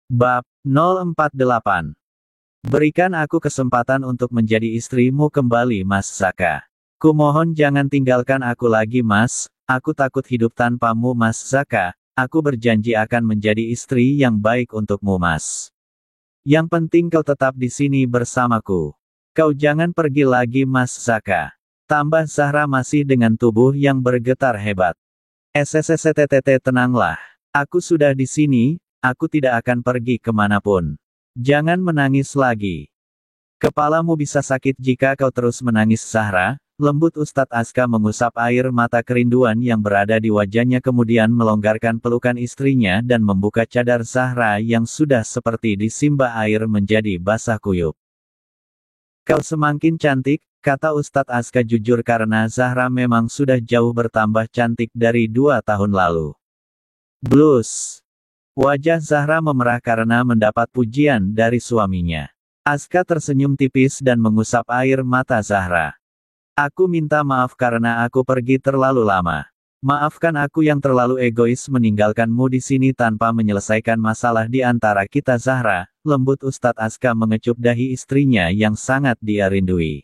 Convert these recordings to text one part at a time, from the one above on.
Bab 048. Berikan aku kesempatan untuk menjadi istrimu kembali, Mas Zaka. Kumohon jangan tinggalkan aku lagi, Mas. Aku takut hidup tanpamu, Mas Zaka. Aku berjanji akan menjadi istri yang baik untukmu, Mas. Yang penting kau tetap di sini bersamaku. Kau jangan pergi lagi, Mas Zaka. Tambah Zahra masih dengan tubuh yang bergetar hebat. SSSTTT, tenanglah. Aku sudah di sini, aku tidak akan pergi kemanapun. Jangan menangis lagi. Kepalamu bisa sakit jika kau terus menangis, Zahra. Lembut Ustadz Aska mengusap air mata kerinduan yang berada di wajahnya, kemudian melonggarkan pelukan istrinya dan membuka cadar Zahra yang sudah seperti disimbah air menjadi basah kuyup. Kau semakin cantik, kata Ustadz Aska jujur karena Zahra memang sudah jauh bertambah cantik dari 2 tahun lalu. Blus. Wajah Zahra memerah karena mendapat pujian dari suaminya. Aska tersenyum tipis dan mengusap air mata Zahra. Aku minta maaf karena aku pergi terlalu lama. Maafkan aku yang terlalu egois meninggalkanmu di sini tanpa menyelesaikan masalah di antara kita, Zahra. Lembut Ustadz Aska mengecup dahi istrinya yang sangat dia rindui.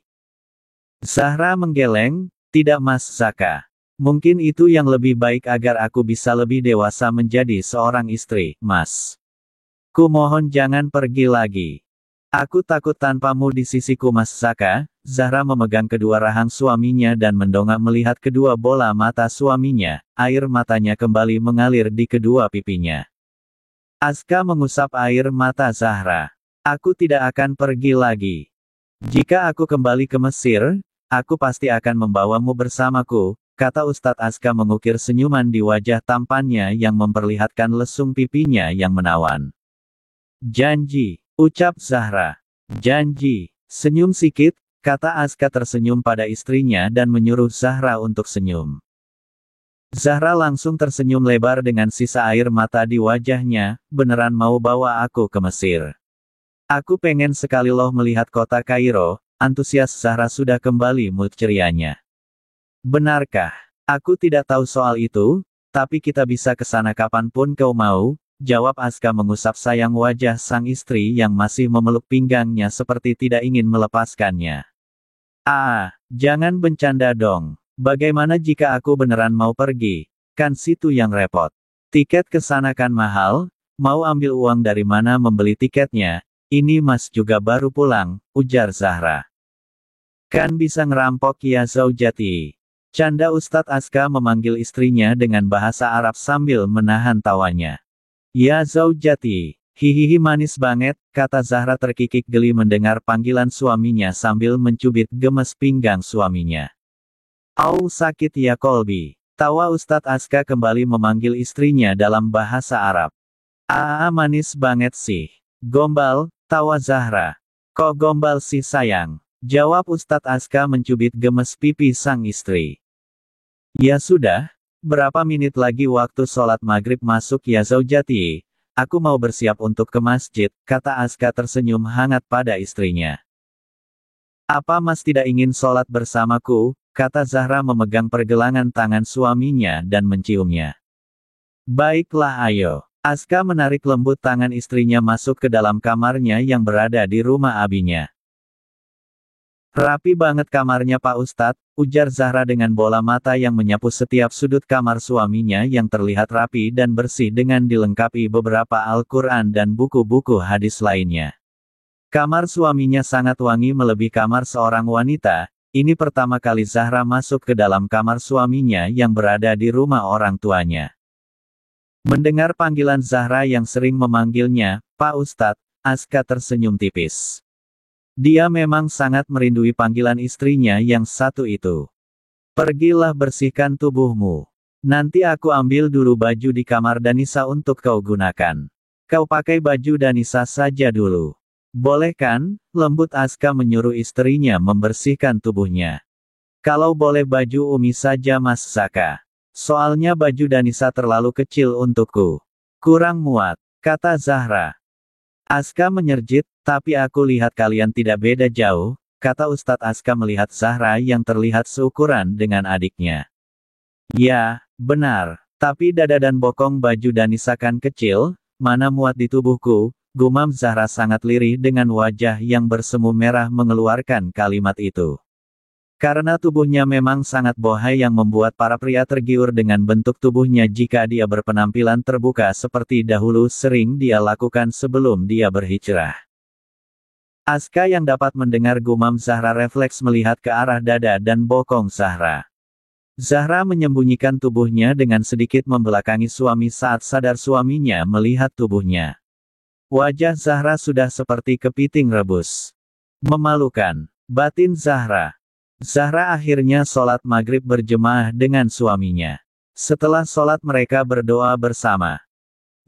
Zahra menggeleng, tidak, Mas Zaka. Mungkin itu yang lebih baik agar aku bisa lebih dewasa menjadi seorang istri, Mas. Kumohon jangan pergi lagi. Aku takut tanpamu di sisiku, Mas Zaka. Zahra memegang kedua rahang suaminya dan mendongak melihat kedua bola mata suaminya. Air matanya kembali mengalir di kedua pipinya. Aska mengusap air mata Zahra. Aku tidak akan pergi lagi. Jika aku kembali ke Mesir, aku pasti akan membawamu bersamaku, kata Ustadz Aska mengukir senyuman di wajah tampannya yang memperlihatkan lesung pipinya yang menawan. Janji, ucap Zahra. Janji. Senyum sikit, kata Aska tersenyum pada istrinya dan menyuruh Zahra untuk senyum. Zahra langsung tersenyum lebar dengan sisa air mata di wajahnya. Beneran mau bawa aku ke Mesir? Aku pengen sekali loh melihat kota Kairo. Antusias Zahra sudah kembali mood cerianya. Benarkah? Aku tidak tahu soal itu, tapi kita bisa ke sana kapanpun kau mau, jawab Aska mengusap sayang wajah sang istri yang masih memeluk pinggangnya seperti tidak ingin melepaskannya. Jangan bercanda dong. Bagaimana jika aku beneran mau pergi? Kan situ yang repot. Tiket ke sana kan mahal, mau ambil uang dari mana membeli tiketnya? Ini Mas juga baru pulang, ujar Zahra. Kan bisa ngerampok ya Zaujati. Canda Ustadz Aska memanggil istrinya dengan bahasa Arab sambil menahan tawanya. Ya Zaujati, hihihi manis banget, kata Zahra terkikik geli mendengar panggilan suaminya sambil mencubit gemes pinggang suaminya. Au sakit ya kolbi. Tawa Ustadz Aska kembali memanggil istrinya dalam bahasa Arab. Manis banget sih. Gombal, tawa Zahra. Kok gombal sih sayang? Jawab Ustadz Aska mencubit gemes pipi sang istri. Ya sudah, berapa menit lagi waktu sholat maghrib masuk ya Zaujati? Aku mau bersiap untuk ke masjid, kata Aska tersenyum hangat pada istrinya. Apa Mas tidak ingin sholat bersamaku? Kata Zahra memegang pergelangan tangan suaminya dan menciumnya. Baiklah ayo. Aska menarik lembut tangan istrinya masuk ke dalam kamarnya yang berada di rumah abinya. Rapi banget kamarnya Pak Ustadz, ujar Zahra dengan bola mata yang menyapu setiap sudut kamar suaminya yang terlihat rapi dan bersih dengan dilengkapi beberapa Al-Quran dan buku-buku hadis lainnya. Kamar suaminya sangat wangi melebihi kamar seorang wanita. Ini pertama kali Zahra masuk ke dalam kamar suaminya yang berada di rumah orang tuanya. Mendengar panggilan Zahra yang sering memanggilnya, Pak Ustadz, Aska tersenyum tipis. Dia memang sangat merindui panggilan istrinya yang satu itu. Pergilah bersihkan tubuhmu. Nanti aku ambil dulu baju di kamar Danisa untuk kau gunakan. Kau pakai baju Danisa saja dulu. Boleh kan? Lembut Aska menyuruh istrinya membersihkan tubuhnya. Kalau boleh baju Umi saja Mas Zaka. Soalnya baju Danisa terlalu kecil untukku. Kurang muat, kata Zahra. Aska menyerjit, tapi aku lihat kalian tidak beda jauh, kata Ustadz Aska melihat Zahra yang terlihat seukuran dengan adiknya. Ya, benar, tapi dada dan bokong baju Danisa kan kecil, mana muat di tubuhku, gumam Zahra sangat lirih dengan wajah yang bersemu merah mengeluarkan kalimat itu. Karena tubuhnya memang sangat bohai yang membuat para pria tergiur dengan bentuk tubuhnya jika dia berpenampilan terbuka seperti dahulu sering dia lakukan sebelum dia berhijrah. Aska yang dapat mendengar gumam Zahra refleks melihat ke arah dada dan bokong Zahra. Zahra menyembunyikan tubuhnya dengan sedikit membelakangi suami saat sadar suaminya melihat tubuhnya. Wajah Zahra sudah seperti kepiting rebus. Memalukan, batin Zahra. Zahra akhirnya sholat maghrib berjemaah dengan suaminya. Setelah sholat mereka berdoa bersama.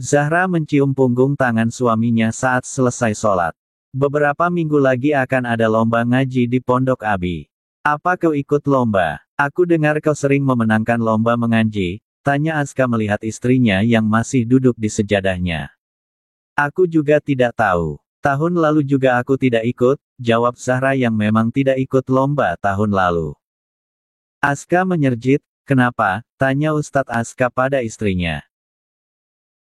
Zahra mencium punggung tangan suaminya saat selesai sholat. Beberapa minggu lagi akan ada lomba ngaji di Pondok Abi. Apa kau ikut lomba? Aku dengar kau sering memenangkan lomba mengaji, tanya Aska melihat istrinya yang masih duduk di sejadahnya. Aku juga tidak tahu. Tahun lalu juga aku tidak ikut, jawab Zahra yang memang tidak ikut lomba tahun lalu. Aska menyerjit, kenapa? Tanya Ustadz Aska pada istrinya.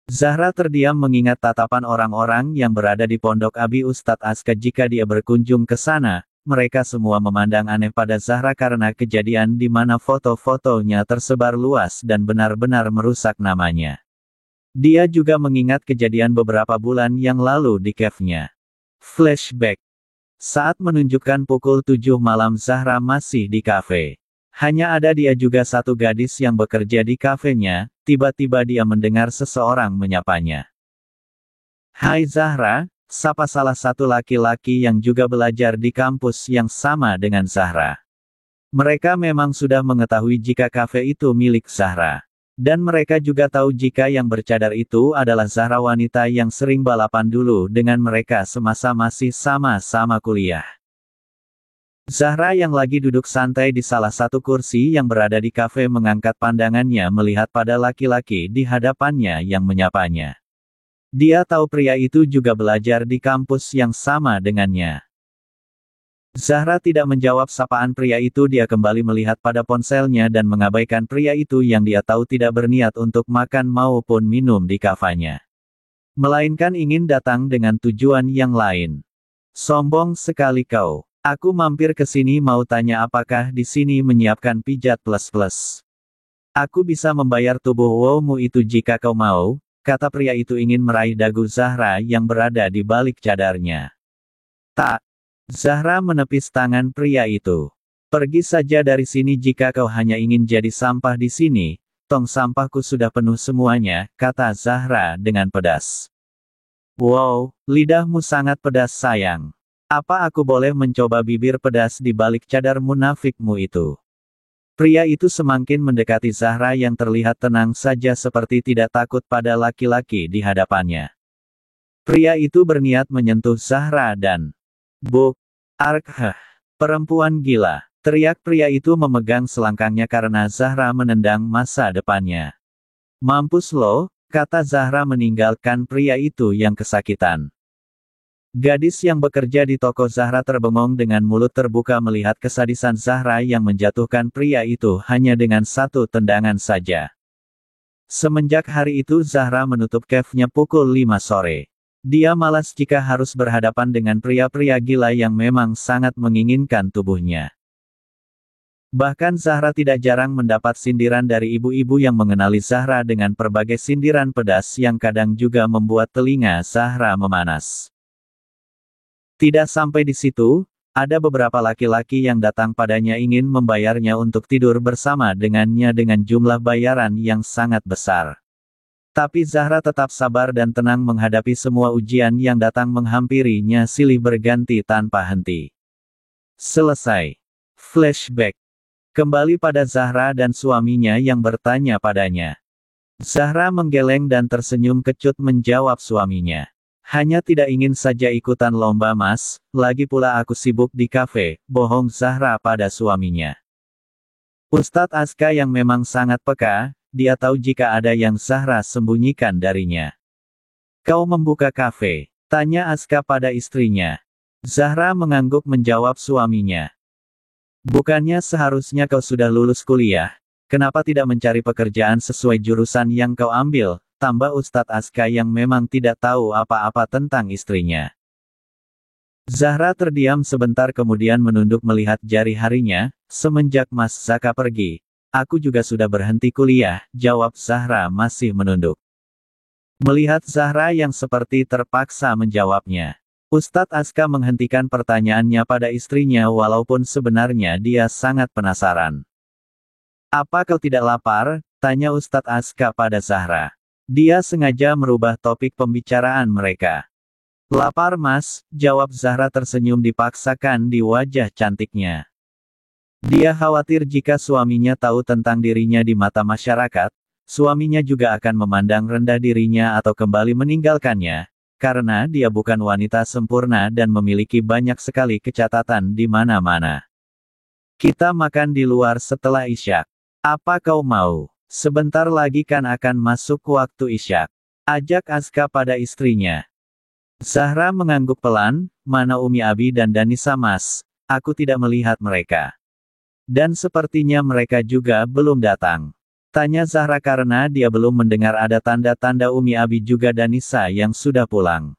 Zahra terdiam mengingat tatapan orang-orang yang berada di Pondok Abi Ustadz Aska jika dia berkunjung ke sana. Mereka semua memandang aneh pada Zahra karena kejadian di mana foto-fotonya tersebar luas dan benar-benar merusak namanya. Dia juga mengingat kejadian beberapa bulan yang lalu di cave-nya. Flashback. Saat menunjukkan pukul 7 malam Zahra masih di kafe. Hanya ada dia juga satu gadis yang bekerja di kafenya, tiba-tiba dia mendengar seseorang menyapanya. Hai Zahra, sapa salah satu laki-laki yang juga belajar di kampus yang sama dengan Zahra. Mereka memang sudah mengetahui jika kafe itu milik Zahra. Dan mereka juga tahu jika yang bercadar itu adalah Zahra wanita yang sering balapan dulu dengan mereka semasa masih sama-sama kuliah. Zahra yang lagi duduk santai di salah satu kursi yang berada di kafe mengangkat pandangannya melihat pada laki-laki di hadapannya yang menyapanya. Dia tahu pria itu juga belajar di kampus yang sama dengannya. Zahra tidak menjawab sapaan pria itu, dia kembali melihat pada ponselnya dan mengabaikan pria itu yang dia tahu tidak berniat untuk makan maupun minum di kafanya. Melainkan ingin datang dengan tujuan yang lain. Sombong sekali kau. Aku mampir ke sini mau tanya apakah di sini menyiapkan pijat plus-plus. Aku bisa membayar tubuh wowmu itu jika kau mau, kata pria itu ingin meraih dagu Zahra yang berada di balik cadarnya. Tak. Zahra menepis tangan pria itu. Pergi saja dari sini jika kau hanya ingin jadi sampah di sini, tong sampahku sudah penuh semuanya, kata Zahra dengan pedas. Wow, lidahmu sangat pedas sayang. Apa aku boleh mencoba bibir pedas di balik cadar munafikmu itu? Pria itu semakin mendekati Zahra yang terlihat tenang saja seperti tidak takut pada laki-laki di hadapannya. Pria itu berniat menyentuh Zahra dan Buk, perempuan gila, teriak pria itu memegang selangkangnya karena Zahra menendang masa depannya. Mampus lo, kata Zahra meninggalkan pria itu yang kesakitan. Gadis yang bekerja di toko Zahra terbengong dengan mulut terbuka melihat kesadisan Zahra yang menjatuhkan pria itu hanya dengan satu tendangan saja. Semenjak hari itu Zahra menutup cave-nya pukul 5 sore. Dia malas jika harus berhadapan dengan pria-pria gila yang memang sangat menginginkan tubuhnya. Bahkan Zahra tidak jarang mendapat sindiran dari ibu-ibu yang mengenali Zahra dengan berbagai sindiran pedas yang kadang juga membuat telinga Zahra memanas. Tidak sampai di situ, ada beberapa laki-laki yang datang padanya ingin membayarnya untuk tidur bersama dengannya dengan jumlah bayaran yang sangat besar. Tapi Zahra tetap sabar dan tenang menghadapi semua ujian yang datang menghampirinya silih berganti tanpa henti. Selesai. Flashback. Kembali pada Zahra dan suaminya yang bertanya padanya. Zahra menggeleng dan tersenyum kecut menjawab suaminya. Hanya tidak ingin saja ikutan lomba mas, lagi pula aku sibuk di kafe, bohong Zahra pada suaminya. Ustadz Aska yang memang sangat peka, dia tahu jika ada yang Zahra sembunyikan darinya. Kau membuka kafe? Tanya Aska pada istrinya. Zahra mengangguk menjawab suaminya. Bukannya seharusnya kau sudah lulus kuliah? Kenapa tidak mencari pekerjaan sesuai jurusan yang kau ambil? tambah Ustadz Aska yang memang tidak tahu apa-apa tentang istrinya. Zahra terdiam sebentar kemudian menunduk melihat jari harinya. Semenjak Mas Zaka pergi, aku juga sudah berhenti kuliah, jawab Zahra masih menunduk. Melihat Zahra yang seperti terpaksa menjawabnya, Ustadz Aska menghentikan pertanyaannya pada istrinya walaupun sebenarnya dia sangat penasaran. Apa kau tidak lapar? Tanya Ustadz Aska pada Zahra. Dia sengaja merubah topik pembicaraan mereka. Lapar Mas, jawab Zahra tersenyum dipaksakan di wajah cantiknya. Dia khawatir jika suaminya tahu tentang dirinya di mata masyarakat, suaminya juga akan memandang rendah dirinya atau kembali meninggalkannya, karena dia bukan wanita sempurna dan memiliki banyak sekali kecatatan di mana-mana. Kita makan di luar setelah isyak. Apa kau mau? Sebentar lagi kan akan masuk waktu isyak. Ajak Aska pada istrinya. Zahra mengangguk pelan, mana Umi Abi dan Danisa Mas? Aku tidak melihat mereka. Dan sepertinya mereka juga belum datang. Tanya Zahra karena dia belum mendengar ada tanda-tanda Umi Abi juga Danisa yang sudah pulang.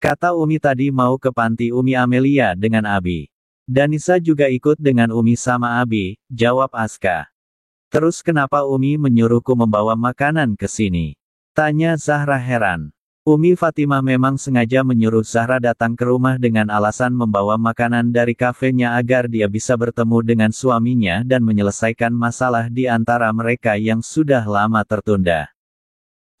Kata Umi tadi mau ke panti Umi Amelia dengan Abi. Danisa juga ikut dengan Umi sama Abi, jawab Aska. Terus kenapa Umi menyuruhku membawa makanan ke sini? Tanya Zahra heran. Umi Fatimah memang sengaja menyuruh Zahra datang ke rumah dengan alasan membawa makanan dari kafenya agar dia bisa bertemu dengan suaminya dan menyelesaikan masalah di antara mereka yang sudah lama tertunda.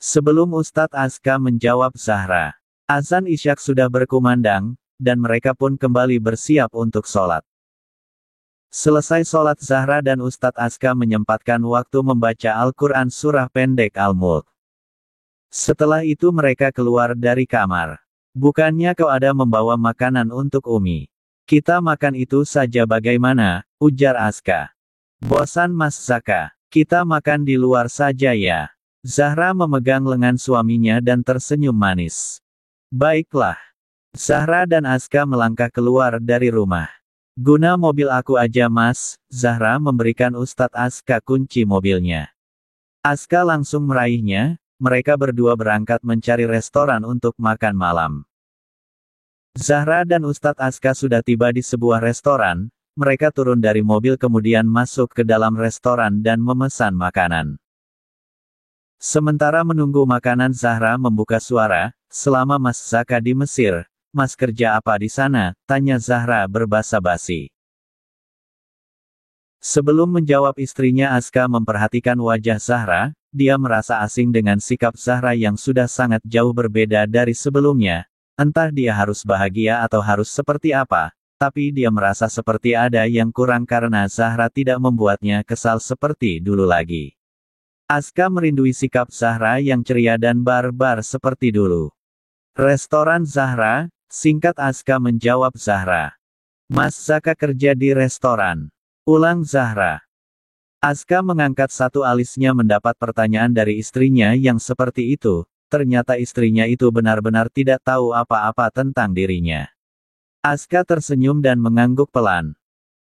Sebelum Ustadz Aska menjawab Zahra, azan isyak sudah berkumandang, dan mereka pun kembali bersiap untuk sholat. Selesai sholat Zahra dan Ustadz Aska menyempatkan waktu membaca Al-Quran surah pendek Al-Mulk. Setelah itu mereka keluar dari kamar. Bukannya kau ada membawa makanan untuk Umi? Kita makan itu saja bagaimana, ujar Aska. Bosan Mas Zaka, kita makan di luar saja ya. Zahra memegang lengan suaminya dan tersenyum manis. Baiklah. Zahra dan Aska melangkah keluar dari rumah. Guna mobil aku aja Mas, Zahra memberikan Ustadz Aska kunci mobilnya. Aska langsung meraihnya. Mereka berdua berangkat mencari restoran untuk makan malam. Zahra dan Ustadz Aska sudah tiba di sebuah restoran, mereka turun dari mobil kemudian masuk ke dalam restoran dan memesan makanan. Sementara menunggu makanan Zahra membuka suara, selama Mas Zaka di Mesir, Mas kerja apa di sana? Tanya Zahra berbasa-basi. Sebelum menjawab istrinya Aska memperhatikan wajah Zahra. Dia merasa asing dengan sikap Zahra yang sudah sangat jauh berbeda dari sebelumnya. Entah dia harus bahagia atau harus seperti apa, tapi dia merasa seperti ada yang kurang karena Zahra tidak membuatnya kesal seperti dulu lagi. Aska merindui sikap Zahra yang ceria dan barbar seperti dulu. Restoran Zahra, singkat Aska menjawab Zahra. Mas Zaka kerja di restoran. Ulang Zahra. Aska mengangkat satu alisnya mendapat pertanyaan dari istrinya yang seperti itu, ternyata istrinya itu benar-benar tidak tahu apa-apa tentang dirinya. Aska tersenyum dan mengangguk pelan.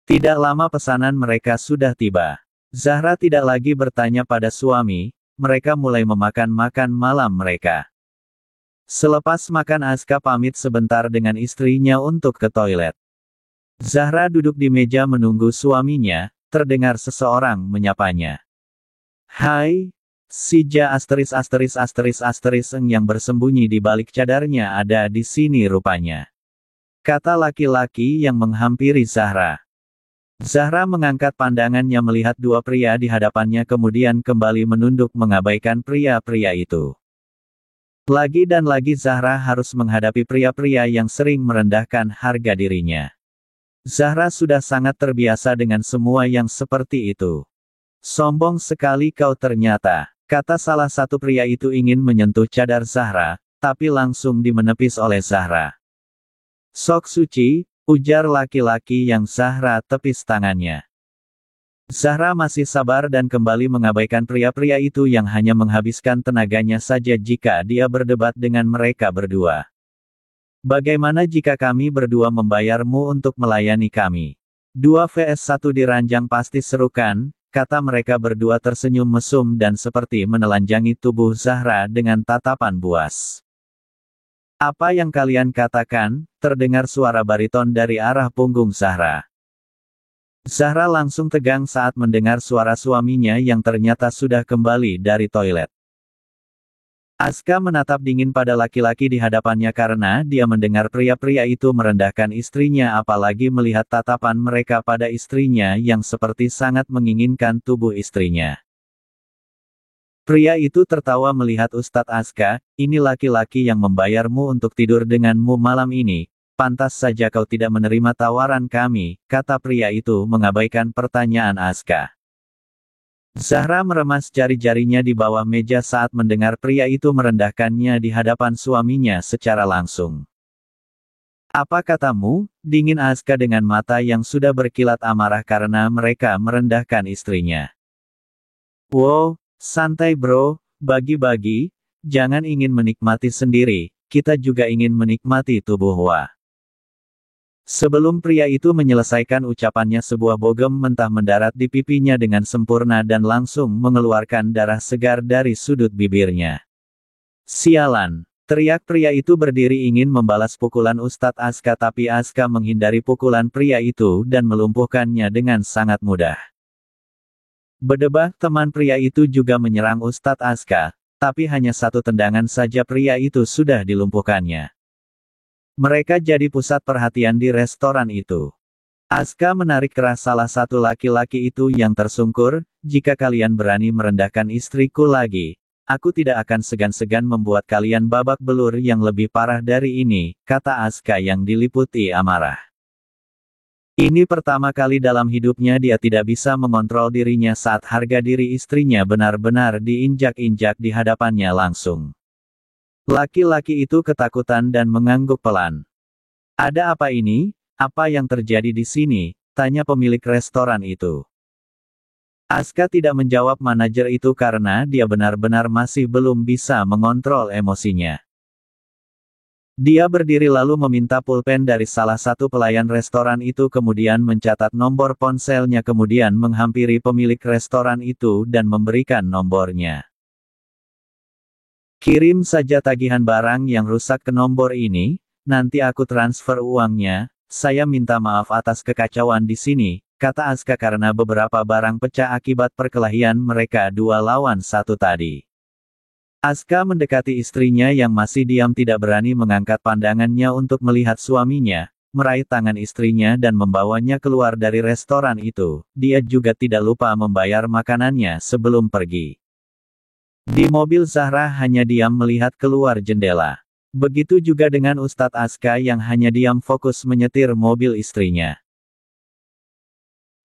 Tidak lama pesanan mereka sudah tiba. Zahra tidak lagi bertanya pada suami, mereka mulai makan malam mereka. Selepas makan Aska pamit sebentar dengan istrinya untuk ke toilet. Zahra duduk di meja menunggu suaminya. Terdengar seseorang menyapanya. Hai, si Ja yang bersembunyi di balik cadarnya ada di sini rupanya. Kata laki-laki yang menghampiri Zahra. Zahra mengangkat pandangannya melihat dua pria di hadapannya kemudian kembali menunduk mengabaikan pria-pria itu. Lagi dan lagi Zahra harus menghadapi pria-pria yang sering merendahkan harga dirinya. Zahra sudah sangat terbiasa dengan semua yang seperti itu. Sombong sekali kau ternyata, kata salah satu pria itu ingin menyentuh cadar Zahra, tapi langsung dimenepis oleh Zahra. Sok suci, ujar laki-laki yang Zahra tepis tangannya. Zahra masih sabar dan kembali mengabaikan pria-pria itu yang hanya menghabiskan tenaganya saja jika dia berdebat dengan mereka berdua. Bagaimana jika kami berdua membayarmu untuk melayani kami? 2 vs 1 di ranjang pasti seru kan? kata mereka berdua tersenyum mesum dan seperti menelanjangi tubuh Zahra dengan tatapan buas. Apa yang kalian katakan? Terdengar suara bariton dari arah punggung Zahra. Zahra langsung tegang saat mendengar suara suaminya yang ternyata sudah kembali dari toilet. Aska menatap dingin pada laki-laki di hadapannya karena dia mendengar pria-pria itu merendahkan istrinya apalagi melihat tatapan mereka pada istrinya yang seperti sangat menginginkan tubuh istrinya. Pria itu tertawa melihat Ustadz Aska, ini laki-laki yang membayarmu untuk tidur denganmu malam ini, pantas saja kau tidak menerima tawaran kami, kata pria itu mengabaikan pertanyaan Aska. Zahra meremas jari-jarinya di bawah meja saat mendengar pria itu merendahkannya di hadapan suaminya secara langsung. Apa katamu? Dingin Aska dengan mata yang sudah berkilat amarah karena mereka merendahkan istrinya. Wow, santai bro, bagi-bagi, jangan ingin menikmati sendiri, kita juga ingin menikmati tubuh Wa. Sebelum pria itu menyelesaikan ucapannya sebuah bogem mentah mendarat di pipinya dengan sempurna dan langsung mengeluarkan darah segar dari sudut bibirnya. Sialan! Teriak pria itu berdiri ingin membalas pukulan Ustadz Aska tapi Aska menghindari pukulan pria itu dan melumpuhkannya dengan sangat mudah. Berdebah teman pria itu juga menyerang Ustadz Aska, tapi hanya satu tendangan saja pria itu sudah dilumpuhkannya. Mereka jadi pusat perhatian di restoran itu. Aska menarik keras salah satu laki-laki itu yang tersungkur, jika kalian berani merendahkan istriku lagi, aku tidak akan segan-segan membuat kalian babak belur yang lebih parah dari ini, kata Aska yang diliputi amarah. Ini pertama kali dalam hidupnya dia tidak bisa mengontrol dirinya saat harga diri istrinya benar-benar diinjak-injak di hadapannya langsung. Laki-laki itu ketakutan dan mengangguk pelan. Ada apa ini? Apa yang terjadi di sini? Tanya pemilik restoran itu. Aska tidak menjawab manajer itu karena dia benar-benar masih belum bisa mengontrol emosinya. Dia berdiri lalu meminta pulpen dari salah satu pelayan restoran itu kemudian mencatat nomor ponselnya kemudian menghampiri pemilik restoran itu dan memberikan nomornya. Kirim saja tagihan barang yang rusak ke nomor ini, nanti aku transfer uangnya, saya minta maaf atas kekacauan di sini, kata Aska karena beberapa barang pecah akibat perkelahian mereka 2 lawan 1 tadi. Aska mendekati istrinya yang masih diam tidak berani mengangkat pandangannya untuk melihat suaminya, meraih tangan istrinya dan membawanya keluar dari restoran itu, dia juga tidak lupa membayar makanannya sebelum pergi. Di mobil Zahra hanya diam melihat keluar jendela. Begitu juga dengan Ustadz Aska yang hanya diam fokus menyetir mobil istrinya.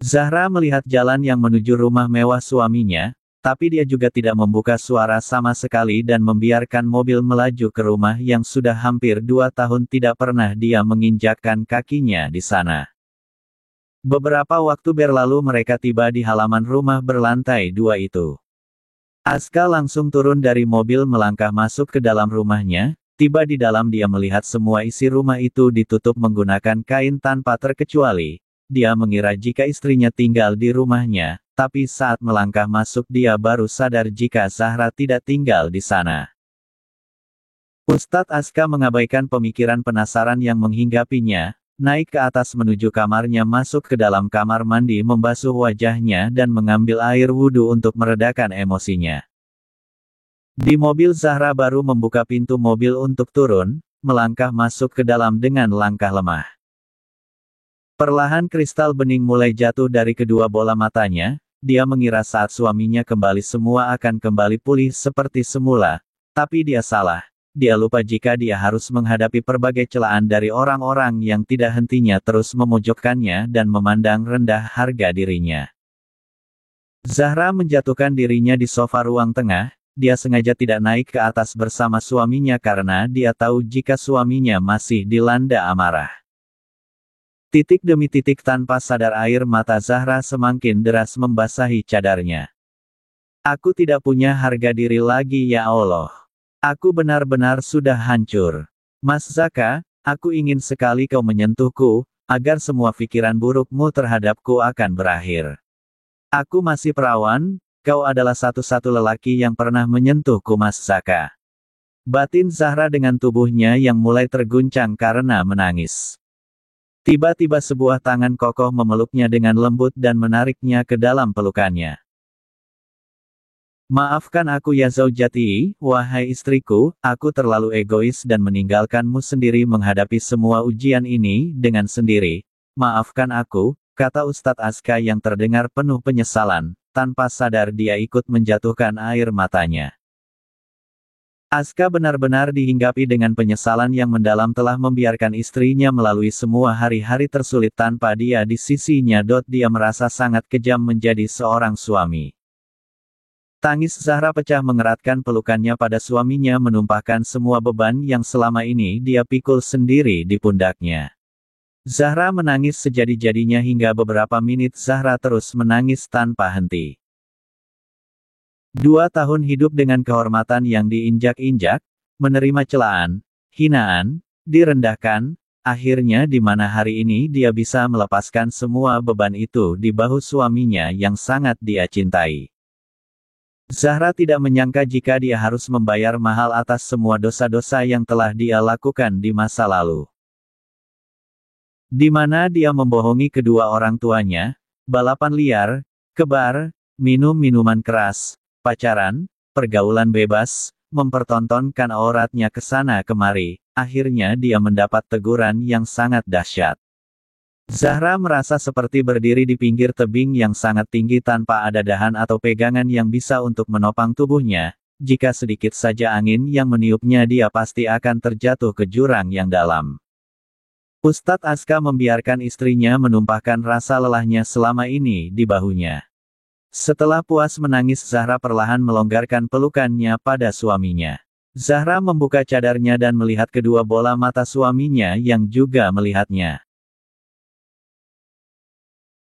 Zahra melihat jalan yang menuju rumah mewah suaminya, tapi dia juga tidak membuka suara sama sekali dan membiarkan mobil melaju ke rumah yang sudah hampir 2 tahun tidak pernah dia menginjakkan kakinya di sana. Beberapa waktu berlalu mereka tiba di halaman rumah berlantai 2 itu. Aska langsung turun dari mobil melangkah masuk ke dalam rumahnya, tiba di dalam dia melihat semua isi rumah itu ditutup menggunakan kain tanpa terkecuali. Dia mengira jika istrinya tinggal di rumahnya, tapi saat melangkah masuk dia baru sadar jika Zahra tidak tinggal di sana. Ustadz Aska mengabaikan pemikiran penasaran yang menghinggapinya, naik ke atas menuju kamarnya masuk ke dalam kamar mandi membasuh wajahnya dan mengambil air wudhu untuk meredakan emosinya. Di mobil Zahra baru membuka pintu mobil untuk turun, melangkah masuk ke dalam dengan langkah lemah. Perlahan kristal bening mulai jatuh dari kedua bola matanya, dia mengira saat suaminya kembali semua akan kembali pulih seperti semula, tapi dia salah. Dia lupa jika dia harus menghadapi berbagai celaan dari orang-orang yang tidak hentinya terus memojokkannya dan memandang rendah harga dirinya. Zahra menjatuhkan dirinya di sofa ruang tengah, dia sengaja tidak naik ke atas bersama suaminya karena dia tahu jika suaminya masih dilanda amarah. Titik demi titik tanpa sadar air mata Zahra semakin deras membasahi cadarnya. Aku tidak punya harga diri lagi ya Allah. Aku benar-benar sudah hancur. Mas Zaka, aku ingin sekali kau menyentuhku, agar semua pikiran burukmu terhadapku akan berakhir. Aku masih perawan, kau adalah satu-satu lelaki yang pernah menyentuhku Mas Zaka. Batin Zahra dengan tubuhnya yang mulai terguncang karena menangis. Tiba-tiba sebuah tangan kokoh memeluknya dengan lembut dan menariknya ke dalam pelukannya. Maafkan aku ya Zaujati, wahai istriku, aku terlalu egois dan meninggalkanmu sendiri menghadapi semua ujian ini dengan sendiri. Maafkan aku, kata Ustadz Aska yang terdengar penuh penyesalan, tanpa sadar dia ikut menjatuhkan air matanya. Aska benar-benar dihinggapi dengan penyesalan yang mendalam telah membiarkan istrinya melalui semua hari-hari tersulit tanpa dia di sisinya. Dia merasa sangat kejam menjadi seorang suami. Tangis Zahra pecah mengeratkan pelukannya pada suaminya menumpahkan semua beban yang selama ini dia pikul sendiri di pundaknya. Zahra menangis sejadi-jadinya hingga beberapa menit Zahra terus menangis tanpa henti. 2 tahun hidup dengan kehormatan yang diinjak-injak, menerima celaan, hinaan, direndahkan, akhirnya di mana hari ini dia bisa melepaskan semua beban itu di bahu suaminya yang sangat dia cintai. Zahra tidak menyangka jika dia harus membayar mahal atas semua dosa-dosa yang telah dia lakukan di masa lalu. Di mana dia membohongi kedua orang tuanya, balapan liar, kebar, minum minuman keras, pacaran, pergaulan bebas, mempertontonkan auratnya ke sana kemari, akhirnya dia mendapat teguran yang sangat dahsyat. Zahra merasa seperti berdiri di pinggir tebing yang sangat tinggi tanpa ada dahan atau pegangan yang bisa untuk menopang tubuhnya, jika sedikit saja angin yang meniupnya dia pasti akan terjatuh ke jurang yang dalam. Ustadz Aska membiarkan istrinya menumpahkan rasa lelahnya selama ini di bahunya. Setelah puas menangis Zahra perlahan melonggarkan pelukannya pada suaminya. Zahra membuka cadarnya dan melihat kedua bola mata suaminya yang juga melihatnya.